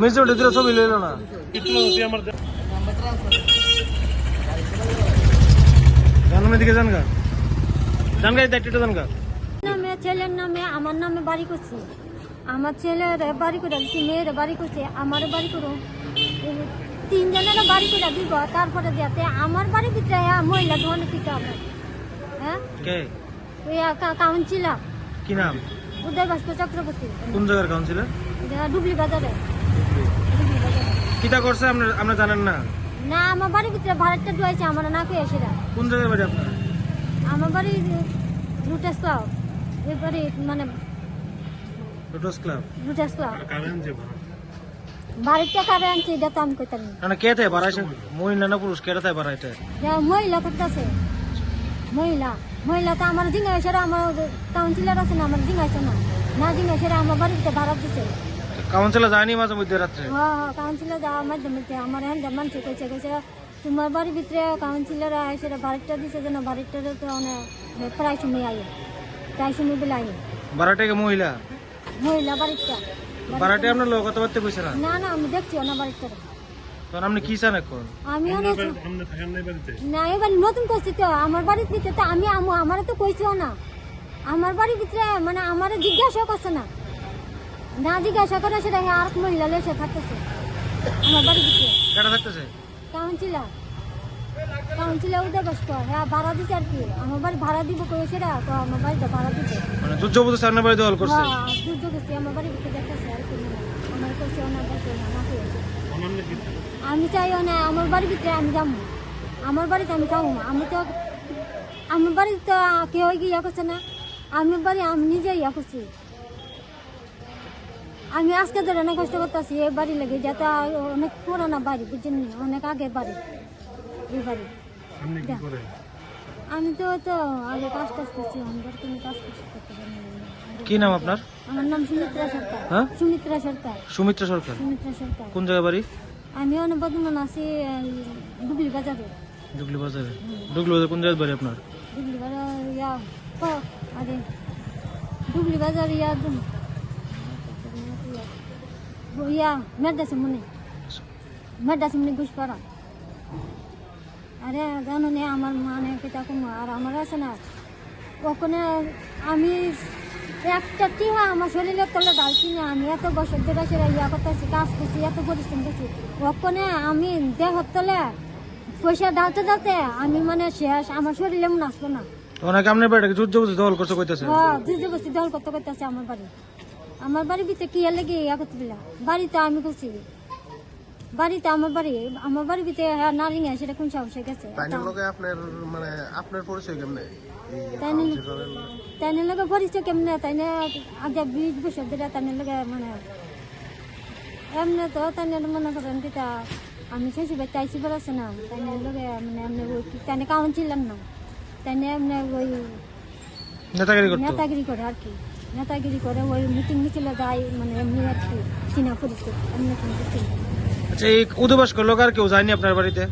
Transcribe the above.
Major দিলে ছবি লইল না জানমে দিকে জান গা দায়িত্বটা জান গা নামে ছেলের নামে আমার নামে বাড়ি করছি, আমার ছেলের বাড়ি করে দিচ্ছি, মেয়ের বাড়ি করছে, আমার বাড়ি করো, তিনজনের বাড়ি করে দিব। তারপরে যাতে আমার বাড়ির ভিতরে মহিলা ধন দিতে হবে। হ্যাঁ কাউন্সিলার কি নাম? উদয় ভাস্কর চক্রবর্তী। কোন জায়গার কাউন্সিলর? ডুবলি বাজারে। কিটা করছে আমরা জানেন না? না, আমার বাড়ির ভিতরে ভাড়াটা ঢুকাইছে, আমার না পেয়ে সেটা। কোন জায়গায় বাড়ি আপনার? আমার বাড়ি লুটেস ক্লাব, এই বাড়ি মানে লোটাস ক্লাব। লুটেস ক্লাব। বাড়িটা কারে আনছে এটা তো আমি কইতাম না। না কে থাকে বাড়াইছে? মহিলা না পুরুষ কেটা থাকে বাড়াইতে? মহিলা থাকতেছে, মহিলা তো আমার জিঙ্গাইছে, আমার কাউন্সিলর আছে না, আমার জিঙ্গাইছে না জিঙ্গাইছে, আমার বাড়িতে ভাড়া দিচ্ছে। কাউন্সিলর যায়নি মাঝে মধ্যে রাত্রে? হ্যাঁ, কাউন্সিলর যাওয়ার মাধ্যমে আমার হ্যাঁ মানুষ কইছে তোমার বাড়ির ভিতরে কাউন্সিলর এসে বাড়িটা দিচ্ছে যেন বাড়িটা তো অনেক প্রায় সময় প্রায় সময় বেলা বাড়াটাকে মহিলা বাড়িটা বাড়াটে আপনার লোক কথাবার্তা কইছে না? না আমি দেখছি না বাড়িটা। তখন আপনি কি চান এখন? আমি না এবার নতুন করছি তো আমার বাড়ির ভিতরে তো আমি আমার তো কইছিও না, আমার বাড়ির ভিতরে মানে আমার জিজ্ঞাসা করছে না জিজ্ঞাসা করে সেটা আর মহিলা লেসে থাকতেছে আমার বাড়ির ভিতরে। কেটা থাকতেছে? কাউন্সিলর উদয় ভাস্কর, হ্যাঁ ভাড়া দিচ্ছে আর কি। আমার বাড়ি ভাড়া দিব কই সেটা তো আমার বাড়িতে ভাড়া দিচ্ছে, মানে দুর্যোগ সামনে বাড়ি দখল করছে। হ্যাঁ দুর্যোগ করছে আমার বাড়ির ভিতরে দেখতেছে আর কি। আমার করছে না বলছে না আমি চাইও না আমার বাড়ির ভিতরে আমি যাবো, আমার বাড়িতে আমি যাবো। আমি তো আমার বাড়িতে তো কেউ ইয়া করছে না, আমার বাড়ি আমি নিজে ইয়া করছি। আমি আজকে ধরে অনেক কষ্ট করতেছি এই বাড়ি লেগে, যাতে অনেক পুরানা বাড়ি বুঝছেন, অনেক আগে বাড়ি এই বাড়ি। আমি তো আগে কাজ করছি, আমি কোনো কাজ করতে পারি না। কি নাম আপনার? আমার নাম সুমিত্রা সরকার। হ্যাঁ সুমিত্রা সরকার। সুমিত্রা সরকার। সুমিত্রা সরকার। কোন জায়গায় বাড়ি? আমি অনেক বর্তমান আছি ডুবলি বাজারে। ডুগলি বাজারে? ডুগলি বাজার কোন জায়গায় বাড়ি আপনার? ডুবলি বাজার আরে ডুবলি বাজার মেডাসিমনি ঘুষপাড়া। আরে জানো নে আমার মানে পিতা কুমার আর আমার আছে না, ওখানে আমি একটা টিহা আমার শরীরের তলে ঢালছি না। আমি এত বছর ধরে সেটা ইয়া করতেছি, কাজ করছি, এত পরিশ্রম করছি, ওখানে আমি দেহর তলে পয়সা ঢালতে আমি মানে শেষ, আমার শরীরে মনে আসলো না। অনেক আপনার বাড়িটাকে যুদ্ধ দখল করছে কইতেছে? হ্যাঁ যুদ্ধবস্তি দখল করতে আমার বাড়ির ভিতরে কি লেগে ইয়া করতে দিলা। বাড়িতে আমি করছি, বাড়িতে আমার বাড়ির ভিতরে নারী সেটা কোন সাহসে গেছে। তাই লগে পরিচয় কেমনে, তাই না আগে 20 বছর ধরে তাই লগে মানে এমনি তো তাই মনে করেন কিতা আমি শেষে চাইছি বেড়াচ্ছে না, তাই লগে মানে এমনি ওই তাই কাউন্সিলর না, তাই এমনি ওই নেতাগিরি করে আর কি, নেতাগিরি করে ওই মিটিং মিছিলে যায় মানে এমনি আর কি চিনা পরিচয় এমনি। আচ্ছা এই উদয় ভাস্কর লোক আর কেউ যায়নি আপনার বাড়িতে?